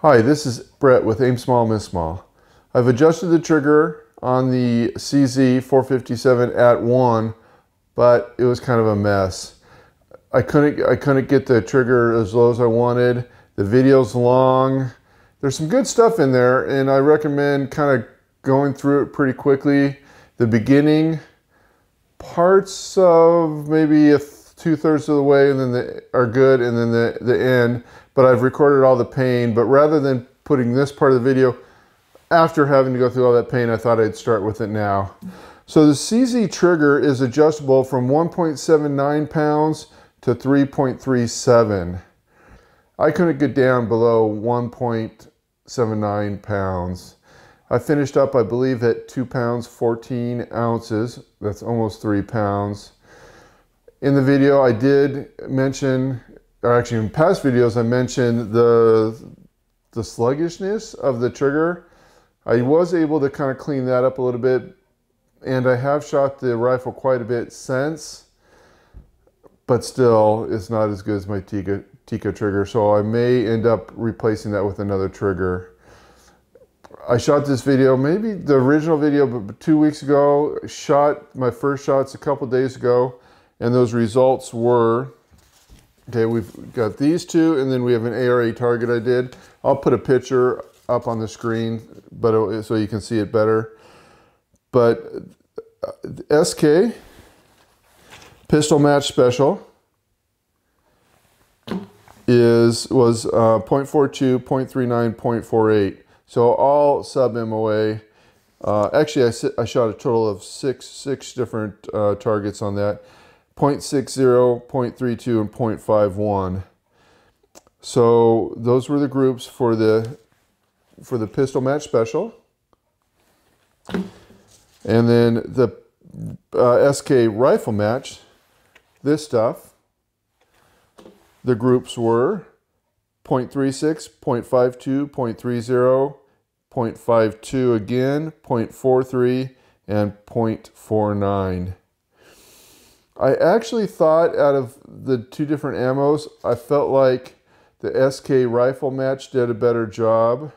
Hi, this is Brett with Aim Small, Miss Small. I've adjusted the trigger on the CZ 457 at 1, but it was kind of a mess. I couldn't get the trigger as low as I wanted. The video's long. There's some good stuff in there, and I recommend kind of going through it pretty quickly. The beginning parts of maybe 2/3 of the way, and then are good, and then the end. But I've recorded all the pain. But rather than putting this part of the video after having to go through all that pain, I thought I'd start with it now. So the CZ trigger is adjustable from 1.79 pounds to 3.37. I couldn't get down below 1.79 pounds. I finished up, I believe, at 2 pounds 14 ounces. That's almost 3 pounds. In the video I did mention, or actually in past videos I mentioned the sluggishness of the trigger. I was able to kind of clean that up a little bit, and I have shot the rifle quite a bit since, but still it's not as good as my Tikka trigger, so I may end up replacing that with another trigger. I shot this video, maybe the original video, but 2 weeks ago. Shot my first shots a couple days ago, and those results were, okay, we've got these two, and then we have an ARA target I did. I'll put a picture up on the screen, but so you can see it better. But SK pistol match special was 0.42, 0.39, 0.48. So all sub-MOA. Actually, I shot a total of six different targets on that. 0.60, 0.32, and 0.51. So those were the groups for the pistol match special. And then the SK rifle match, this stuff, the groups were 0.36, 0.52, 0.30, 0.52 again, 0.43, and 0.49. I actually thought, out of the two different ammos, I felt like the SK rifle match did a better job.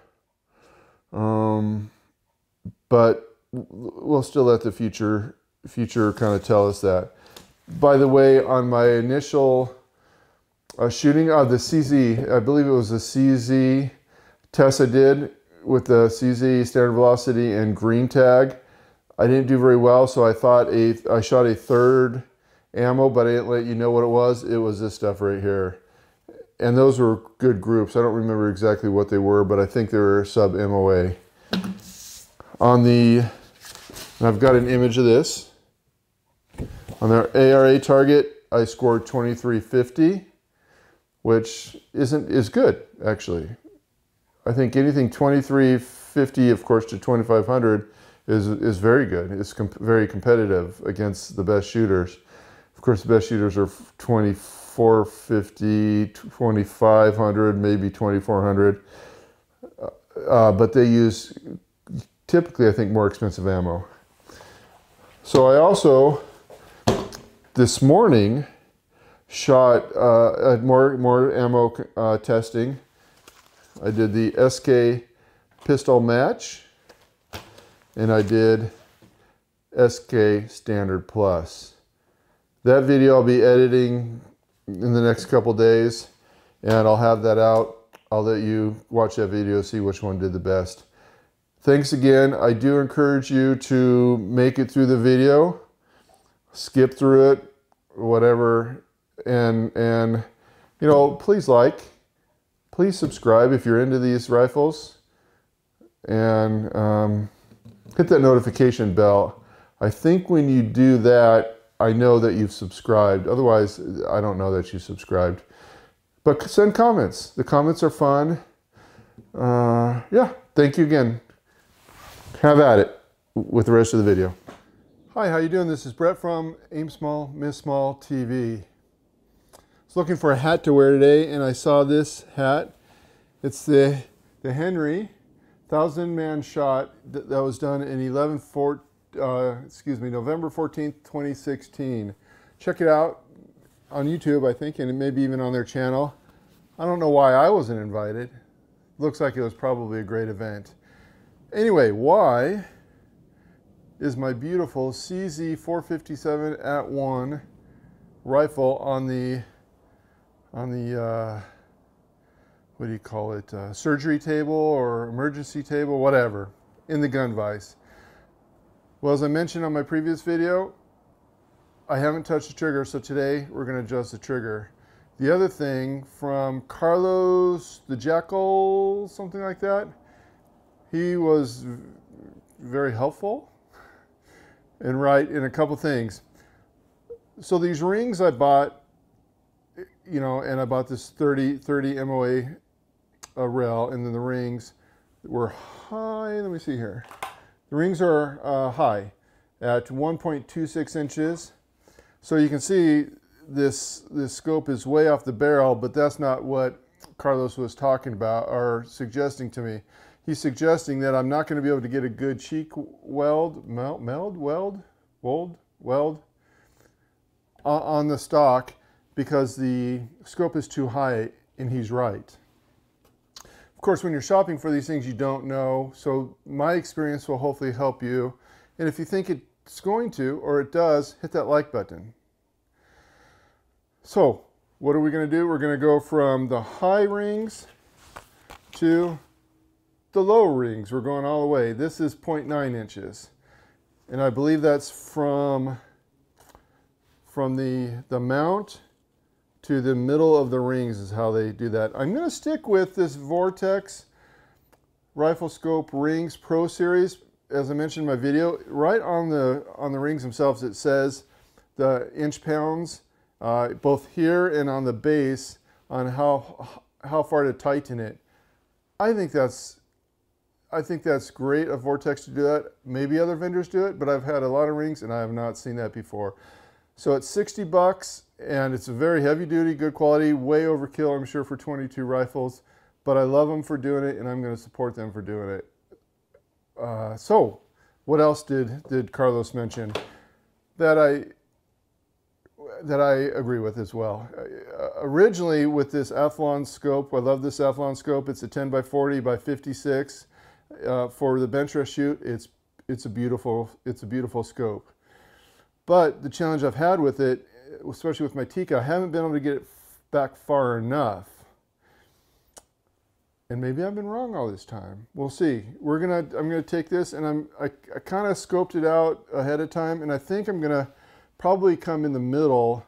But we'll still let the future kind of tell us that. By the way, on my initial shooting of the CZ, I believe it was the CZ test I did with the CZ standard velocity and green tag, I didn't do very well, so I thought I shot a third ammo, but I didn't let you know what it was. It was this stuff right here. And those were good groups. I don't remember exactly what they were, but I think they were sub-MOA. I've got an image of this. On their ARA target, I scored 2350, which is good, actually. I think anything 2350, of course, to 2500 is very good. It's very competitive against the best shooters. Of course, the best shooters are 2450, 2500, maybe 2400. But they use, typically, I think, more expensive ammo. So I also, this morning, shot more ammo testing. I did the SK pistol match, and I did SK standard plus. That video I'll be editing in the next couple days, and I'll have that out. I'll let you watch that video, see which one did the best. Thanks again. I do encourage you to make it through the video, skip through it, whatever, and you know, please subscribe if you're into these rifles, and hit that notification bell. I think when you do that, I know that you've subscribed. Otherwise, I don't know that you subscribed. But send comments. The comments are fun. Yeah, thank you again. Have at it with the rest of the video. Hi, how you doing? This is Brett from Aim Small, Miss Small TV. I was looking for a hat to wear today, and I saw this hat. It's the Henry 1000-man shot that was done in November 14th, 2016. Check it out on YouTube, I think, and maybe even on their channel. I don't know why I wasn't invited. looks like it was probably a great event. Anyway, Y is my beautiful CZ 457 at 1 rifle on the what do you call it, surgery table or emergency table, whatever, in the gun vise. Well, as I mentioned on my previous video, I haven't touched the trigger, so today we're going to adjust the trigger. The other thing from Carlos the Jackal, something like that, he was very helpful and right in a couple things. So these rings I bought, you know, and I bought this 30 MOA rail, and then the rings were high. Let me see here. The rings are high at 1.26 inches. So you can see this scope is way off the barrel, but that's not what Carlos was talking about or suggesting to me. He's suggesting that I'm not going to be able to get a good cheek weld on the stock because the scope is too high, and he's right. Of course, when you're shopping for these things, you don't know, so my experience will hopefully help you. And if you think it's going to, or it does, hit that like button. So, what are we going to do? We're going to go from the high rings to the low rings. We're going all the way. This is 0.9 inches. And I believe that's from the mount to the middle of the rings is how they do that. I'm going to stick with this Vortex Rifle Scope Rings Pro Series. As I mentioned in my video, right on the rings themselves it says the inch pounds, both here and on the base, on how far to tighten it. I think that's great of Vortex to do that. Maybe other vendors do it, but I've had a lot of rings and I have not seen that before. So it's 60 bucks, and it's a very heavy duty, good quality, way overkill, I'm sure, for 22 rifles, but I love them for doing it, and I'm going to support them for doing it. So what else did Carlos mention that I agree with as well? Originally with this Athlon scope, I love this Athlon scope. It's a 10x40 by 56. For the bench rest shoot, it's a beautiful scope. But the challenge I've had with it, especially with my Tikka, I haven't been able to get it back far enough. And maybe I've been wrong all this time. We'll see. I'm gonna take this, and I kind of scoped it out ahead of time, and I think I'm gonna probably come in the middle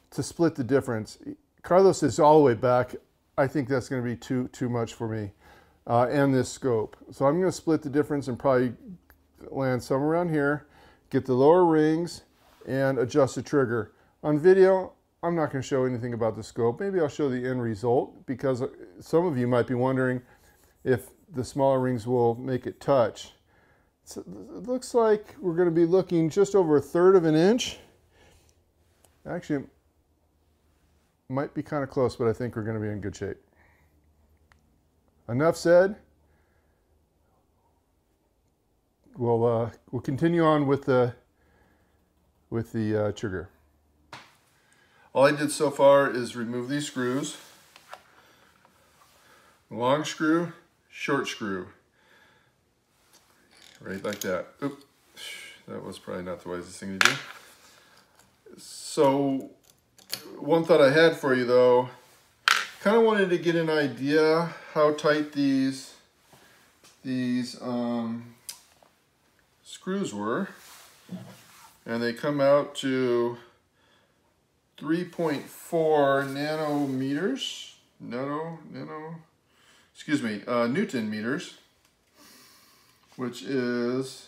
to split the difference. Carlos is all the way back. I think that's gonna be too much for me and this scope. So I'm gonna split the difference and probably land somewhere around here, get the lower rings, and adjust the trigger. On video, I'm not going to show anything about the scope. Maybe I'll show the end result, because some of you might be wondering if the smaller rings will make it touch. So it looks like we're going to be looking just over 1/3 of an inch. Actually, it might be kind of close, but I think we're going to be in good shape. Enough said. We'll continue on with the trigger. All I did so far is remove these screws. Long screw, short screw. Right like that. Oop, that was probably not the wisest thing to do. So, one thought I had for you though, kind of wanted to get an idea how tight these screws were. And they come out to 3.4 nanometers, Newton meters, which is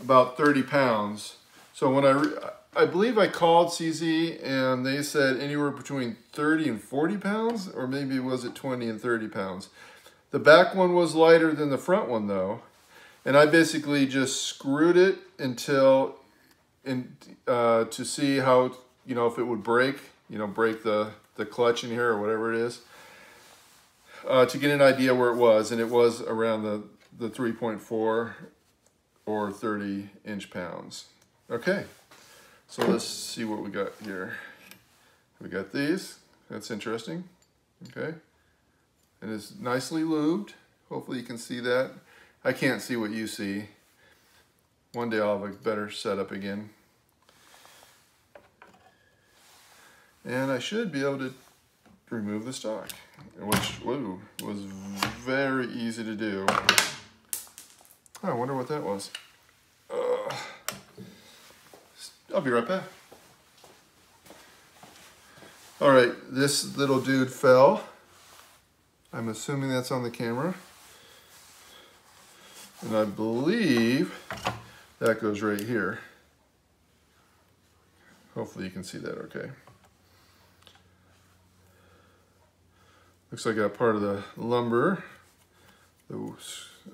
about 30 pounds. So when I believe I called CZ and they said anywhere between 30 and 40 pounds, or maybe was it 20 and 30 pounds. The back one was lighter than the front one though. And I basically just screwed it until, to see how, if it would break, break the clutch in here or whatever it is, to get an idea where it was. And it was around the 3.4 or 30 inch pounds. Okay, so let's see what we got here. We got these. That's interesting. Okay. and it's nicely lubed. Hopefully you can see that. I can't see what you see. One day I'll have a better setup again. And I should be able to remove the stock, which was very easy to do. Oh, I wonder what that was. I'll be right back. All right, this little dude fell. I'm assuming that's on the camera. And I believe that goes right here. Hopefully you can see that okay. Looks like I got part of the lumber.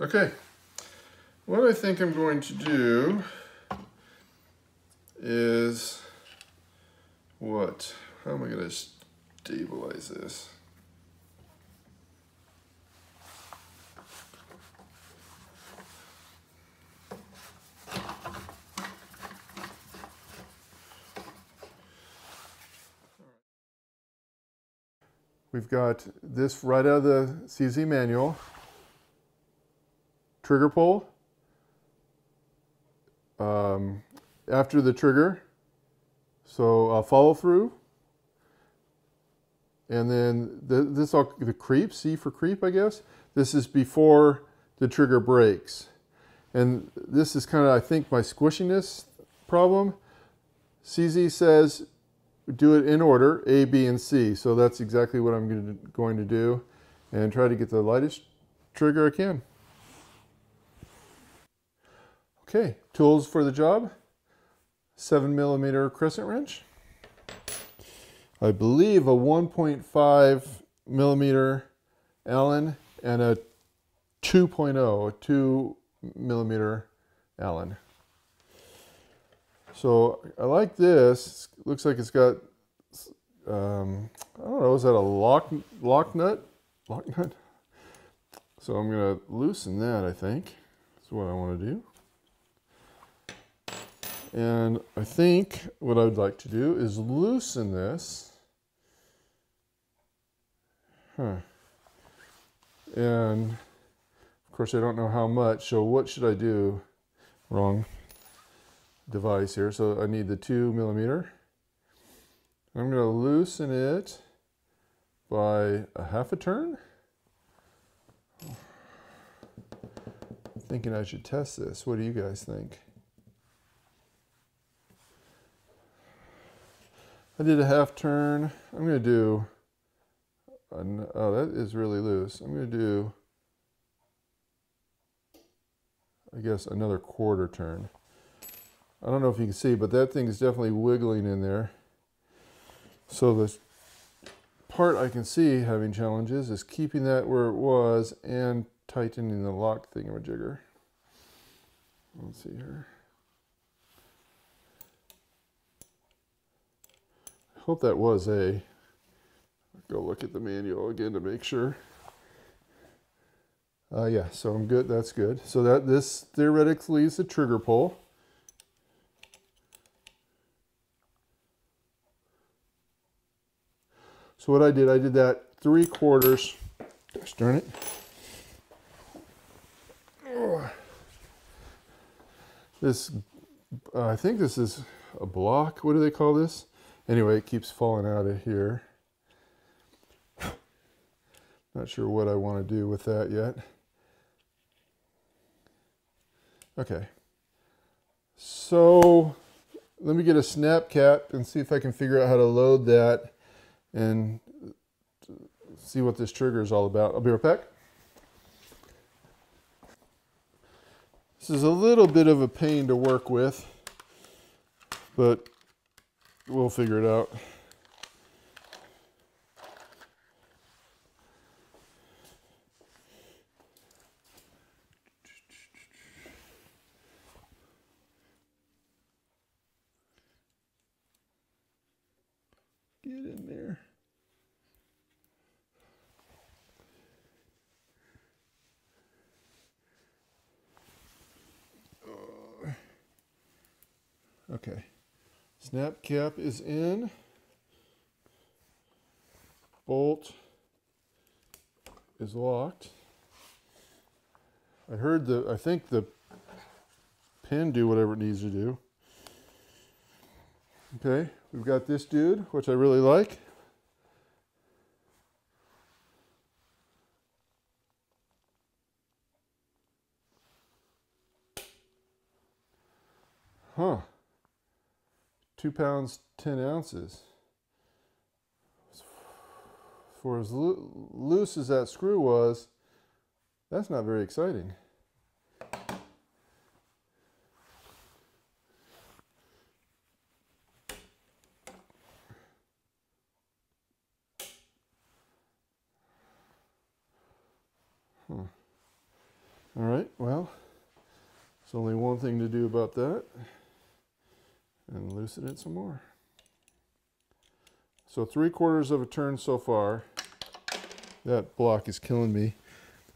Okay, what I think I'm going to do is what? How am I going to stabilize this? We've got this right out of the CZ manual. Trigger pull. After the trigger. So follow through. And then this all the creep, C for creep, I guess. This is before the trigger breaks. And this is kind of, I think, my squishiness problem. CZ says do it in order, A, B, and C. So that's exactly what I'm going to do and try to get the lightest trigger I can. Okay, tools for the job. 7mm crescent wrench. I believe a 1.5mm Allen and a 2.0, a 2mm Allen. So I like this. Looks like it's got, I don't know, is that a lock nut? Lock nut? So I'm going to loosen that, I think. That's what I want to do. And I think what I'd like to do is loosen this. And of course I don't know how much, so what should I do? Wrong device here, so I need the 2mm. I'm going to loosen it by a half a turn. I'm thinking I should test this. What do you guys think? I did a half turn. I'm going to do, oh, that is really loose. I'm going to do, I guess, another quarter turn. I don't know if you can see, but that thing is definitely wiggling in there. So the part I can see having challenges is keeping that where it was and tightening the lock thingamajigger. Let's see here. I hope that was A. Go look at the manual again to make sure. Yeah, so I'm good. That's good. So that this theoretically is the trigger pull. So what I did that 3/4. Gosh darn it. This, I think this is a block. What do they call this? Anyway, it keeps falling out of here. Not sure what I want to do with that yet. Okay. So let me get a snap cap and see if I can figure out how to load that and see what this trigger is all about. I'll be right back. This is a little bit of a pain to work with, but we'll figure it out. Get in there. Okay, snap cap is in, bolt is locked. I think the pin do whatever it needs to do. Okay, we've got this dude, which I really like. Huh. 2 pounds, 10 ounces. For as loose as that screw was, that's not very exciting. All right, well, there's only one thing to do about that, and loosen it some more. So 3/4 of a turn so far. That block is killing me.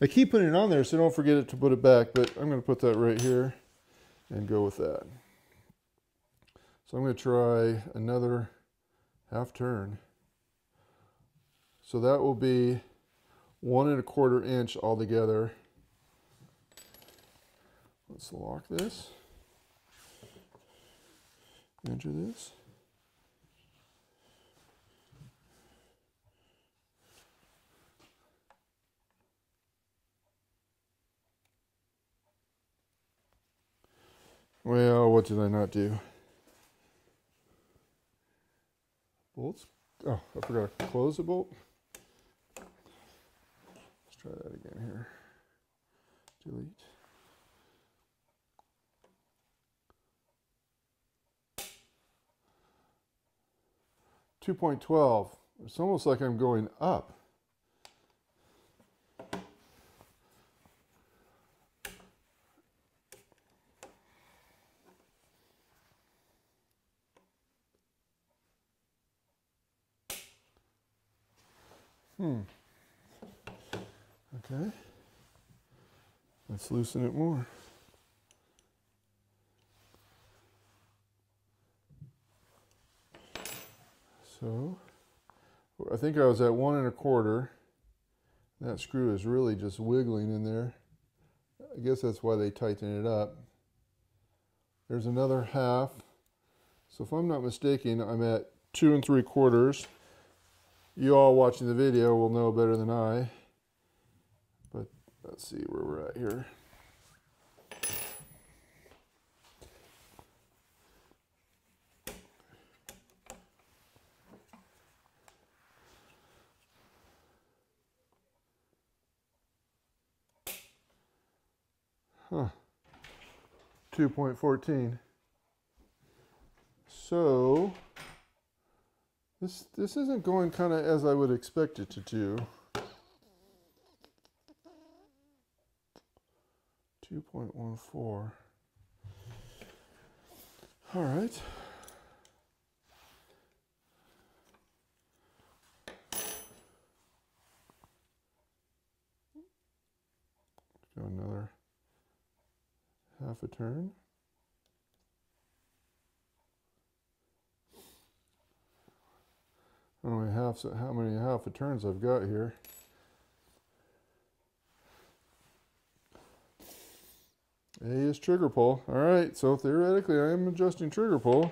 I keep putting it on there, so don't forget it to put it back, but I'm going to put that right here and go with that. So I'm going to try another half turn. So that will be 1 1/4 inch altogether. Let's lock this. Enter this. Well, what did I not do? Bolts. Oh, I forgot to close the bolt. Let's try that again here. Delete. .12. It's almost like I'm going up. Okay. Let's loosen it more. So, I think I was at 1 1/4. That screw is really just wiggling in there. I guess that's why they tighten it up. There's another half. So if I'm not mistaken, I'm at 2 3/4. You all watching the video will know better than I. But let's see where we're at here. Huh. 2.14. So this isn't going kind of as I would expect it to do. 2.14. All right. Do another half a turn. I don't know how many half a turns I've got here. A is trigger pull. All right, so theoretically I am adjusting trigger pull.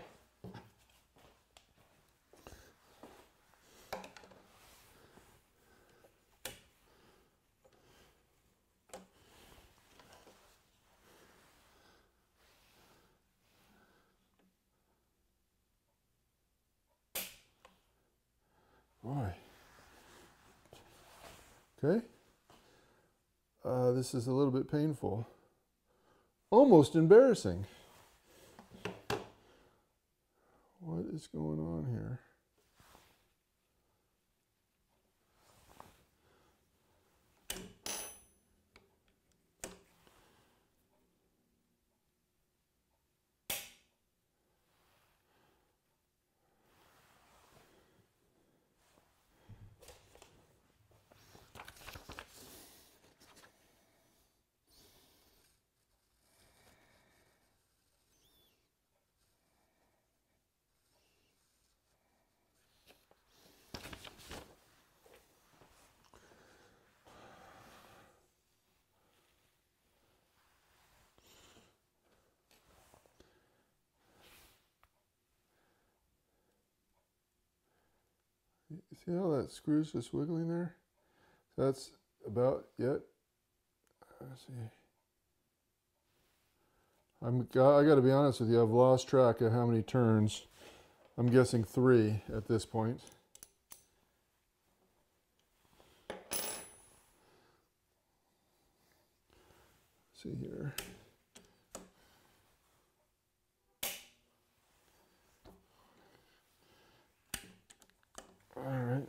Boy. Okay. This is a little bit painful. Almost embarrassing. What is going on here? See how that screw's just wiggling there? That's about it. Let's see. I got to be honest with you, I've lost track of how many turns. I'm guessing 3 at this point. Let's see here. All right.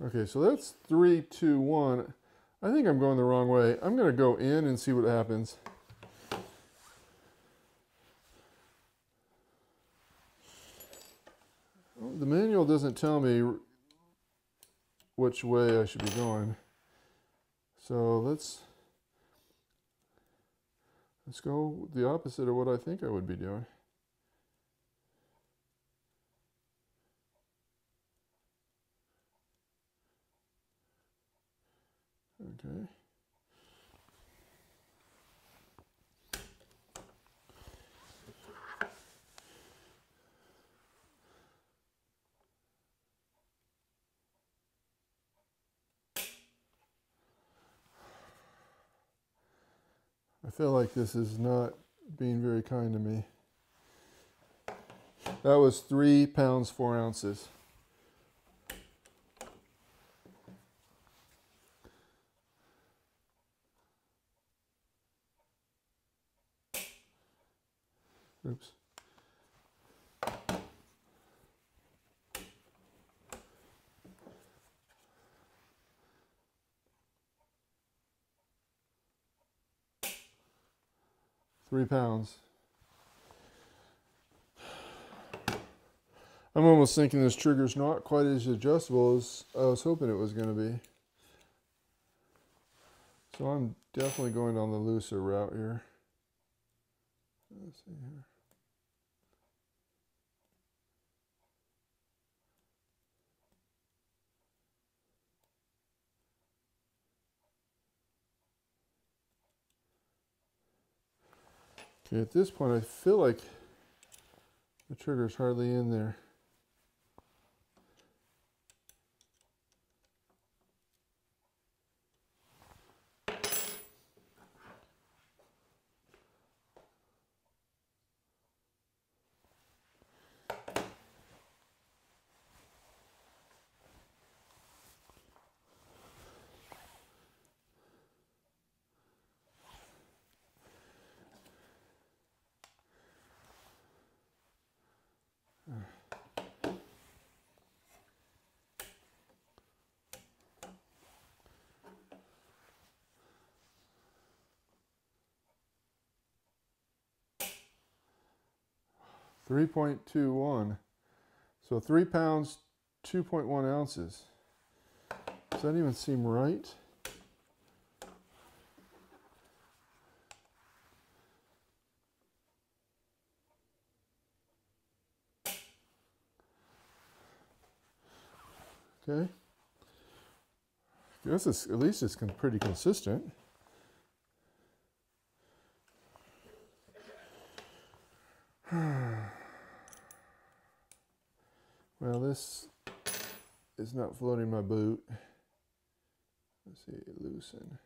Okay, so that's 3, 2, 1. I think I'm going the wrong way. I'm going to go in and see what happens. Well, the manual doesn't tell me which way I should be going. So let's go the opposite of what I think I would be doing. Okay. I feel like this is not being very kind to me. That was 3 pounds, 4 ounces. Oops. £3. I'm almost thinking this trigger's not quite as adjustable as I was hoping it was going to be. So I'm definitely going down the looser route here. Let's see here. Okay, at this point I feel like the trigger's hardly in there. .21. So 3 pounds, 2.1 ounces. Does that even seem right? Okay. I guess it's, at least it's pretty consistent. Well, this is not floating my boot. Let's see, loosen.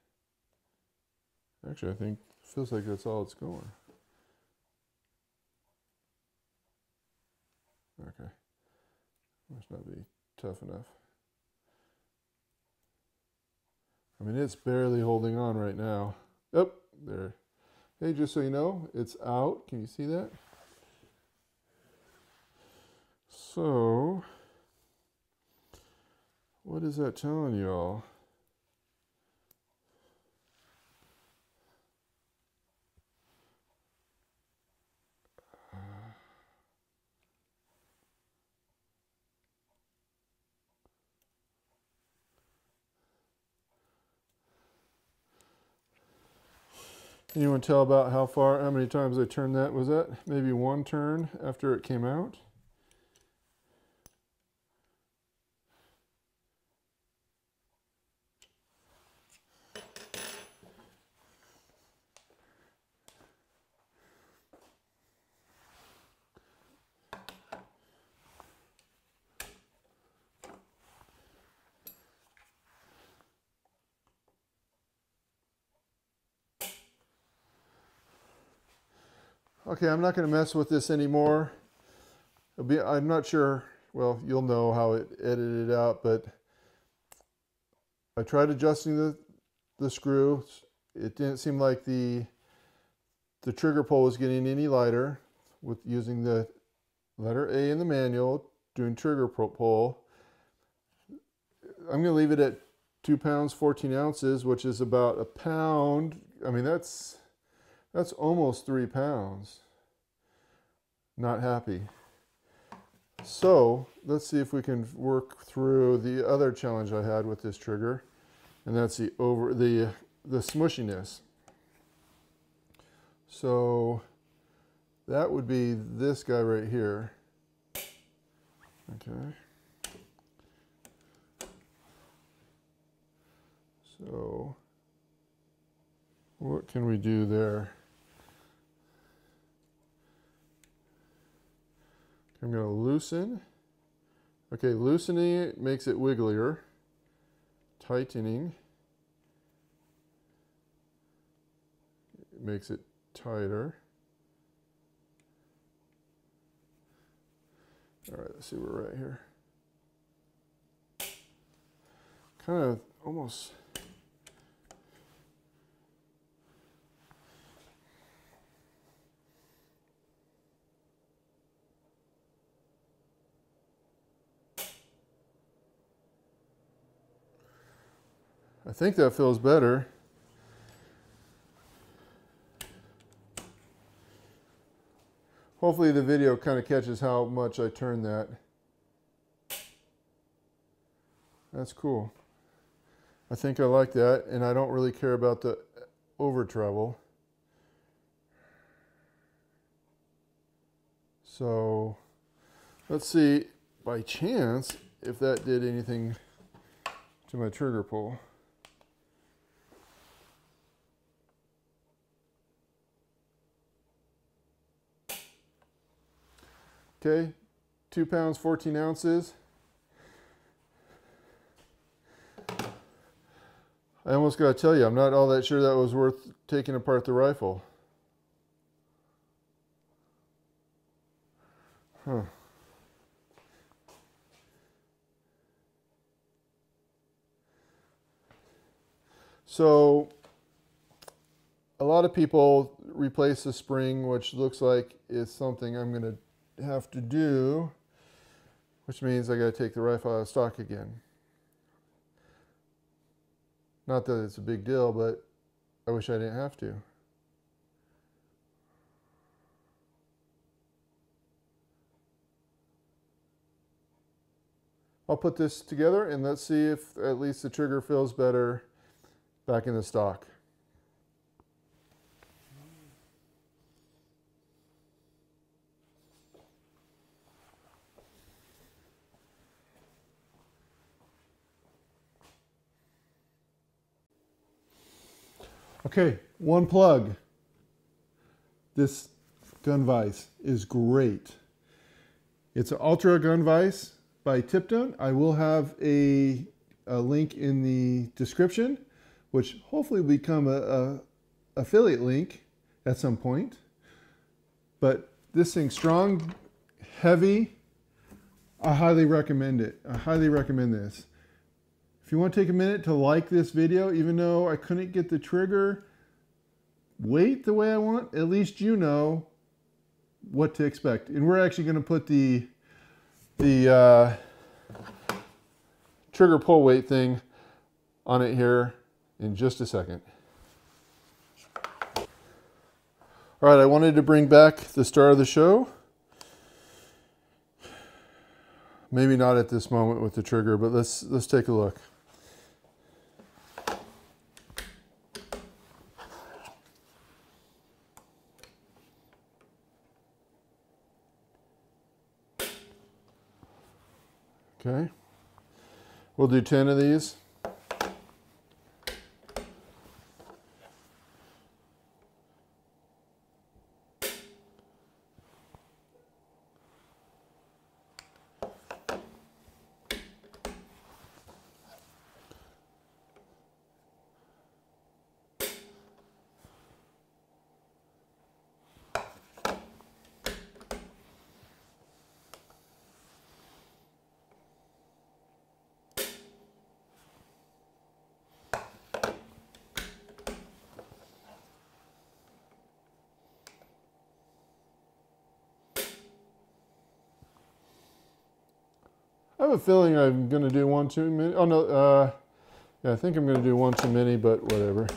Actually, I think it feels like that's all it's going. Okay. Must not be tough enough. I mean, it's barely holding on right now. Oh, there. Hey, just so you know, it's out. Can you see that? So, what is that telling you all? Anyone tell about how many times I turned that? Was that maybe 1 turn after it came out? Okay, I'm not going to mess with this anymore. I'm not sure, well, you'll know how it edited out, but I tried adjusting the screw. It didn't seem like the trigger pull was getting any lighter with using the letter A in the manual, doing trigger pull. I'm going to leave it at 2 pounds, 14 ounces, which is about a pound. I mean, that's almost 3 pounds. Not happy. So let's see if we can work through the other challenge I had with this trigger, and that's the smushiness. So that would be this guy right here. Okay. So what can we do there? I'm going to loosen. Okay, loosening it makes it wigglier. Tightening it makes it tighter. All right, let's see where we're at here. Kind of almost. I think that feels better. Hopefully the video kind of catches how much I turn that. That's cool. I think I like that, and I don't really care about the over travel. So let's see by chance if that did anything to my trigger pull. Okay, 2 pounds, 14 ounces. I almost got to tell you, I'm not all that sure that was worth taking apart the rifle. Huh. So, a lot of people replace the spring, which looks like it's something I'm going to have to do, which means I got to take the rifle out of stock again. Not that it's a big deal, but I wish I didn't have to. I'll put this together and let's see if at least the trigger feels better back in the stock. Okay, one plug. This gun vise is great. It's an Ultra gun vise by Tipton. I will have a link in the description, which hopefully will become a affiliate link at some point. But this thing's strong, heavy. I highly recommend it. I highly recommend this. If you want to take a minute to like this video, even though I couldn't get the trigger weight the way I want, at least you know what to expect. And we're actually going to put the trigger pull weight thing on it here in just a second. All right, I wanted to bring back the star of the show. Maybe not at this moment with the trigger, but let's take a look. Okay, we'll do 10 of these. I have a feeling I'm going to do one too many. Oh, no. Yeah, I think I'm going to do one too many, but whatever.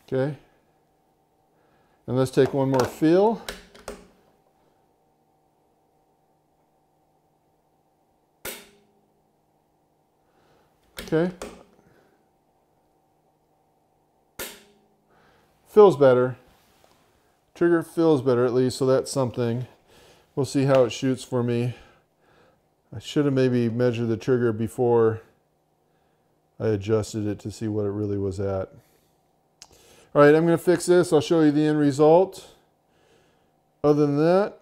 Okay. And let's take one more feel. Okay. Feels better. Trigger feels better at least, so that's something. We'll see how it shoots for me. I should have maybe measured the trigger before I adjusted it to see what it really was at. All right, I'm going to fix this. I'll show you the end result. Other than that,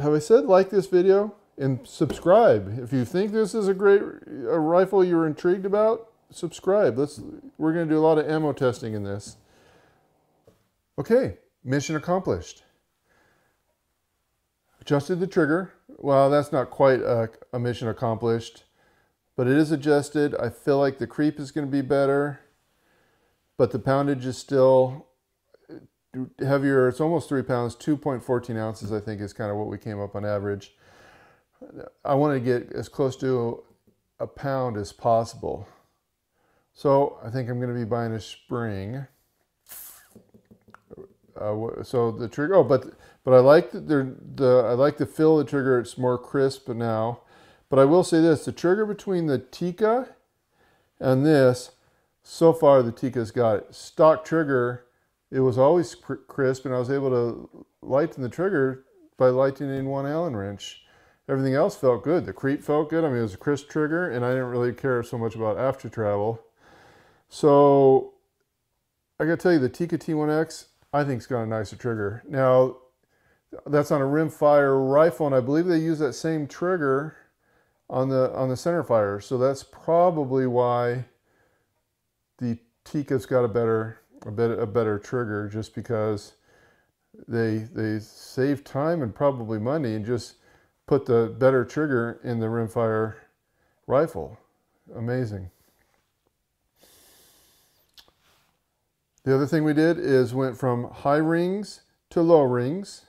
have I said like this video and subscribe? If you think this is a great rifle you're intrigued about, subscribe. We're going to do a lot of ammo testing in this. Okay. Mission accomplished. Adjusted the trigger. Well, that's not quite a mission accomplished, but it is adjusted. I feel like the creep is going to be better, but the poundage is still heavier. It's almost 3 pounds, 2.14 ounces, I think is kind of what we came up on average. I want to get as close to a pound as possible. So I think I'm going to be buying a spring. So the trigger, oh, but I like I like the feel of the trigger. It's more crisp now. But I will say this: the trigger between the Tikka and this, so far the Tikka's got it. Stock trigger, it was always crisp, and I was able to lighten the trigger by lightening one Allen wrench. Everything else felt good. The creep felt good. I mean, it was a crisp trigger, and I didn't really care so much about after travel. So I got to tell you, the Tikka T1X, I think it's got a nicer trigger. Now, that's on a rimfire rifle, and I believe they use that same trigger on the center fire. So that's probably why the Tikka's got a better trigger, just because they save time and probably money and just put the better trigger in the rimfire rifle. Amazing. The other thing we did is went from high rings to low rings.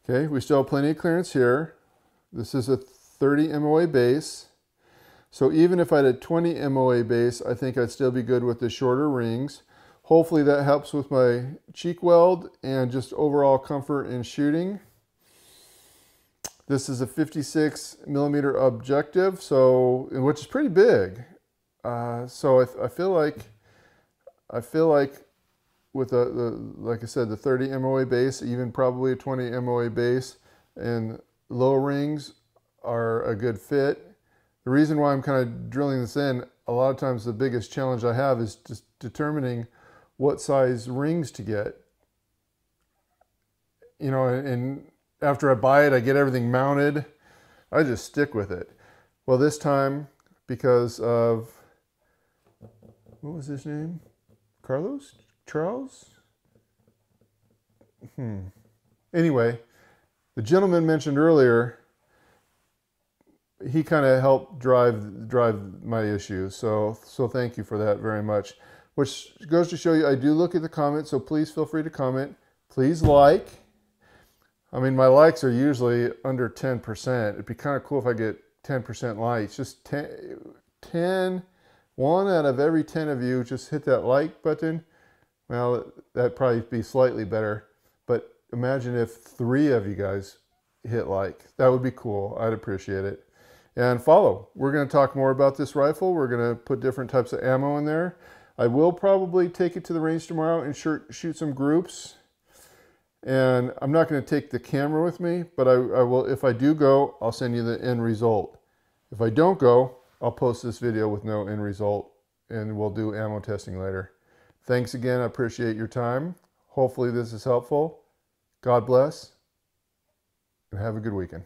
Okay, we still have plenty of clearance here. This is a 30 MOA base. So even if I had a 20 MOA base, I think I'd still be good with the shorter rings. Hopefully that helps with my cheek weld and just overall comfort in shooting. This is a 56 millimeter objective, so which is pretty big. So I feel like with like I said, the 30 MOA base, even probably a 20 MOA base, and low rings are a good fit. The reason why I'm kind of drilling this in, a lot of times the biggest challenge I have is just determining what size rings to get. You know, and after I buy it, I get everything mounted. I just stick with it. Well, this time, because of, what was his name? Carlos? Charles? Anyway, the gentleman mentioned earlier, he kind of helped drive my issues. So thank you for that very much. Which goes to show you, I do look at the comments, so please feel free to comment. Please like. I mean, my likes are usually under 10%. It'd be kind of cool if I get 10% likes. Just 10, 1 out of every 10 of you just hit that like button. Well, that'd probably be slightly better. But imagine if 3 of you guys hit like. That would be cool. I'd appreciate it. And follow. We're going to talk more about this rifle. We're going to put different types of ammo in there. I will probably take it to the range tomorrow and shoot some groups. And I'm not going to take the camera with me, but I will. If I do go, I'll send you the end result. If I don't go, I'll post this video with no end result, and we'll do ammo testing later. Thanks again. I appreciate your time. Hopefully this is helpful. God bless, and have a good weekend.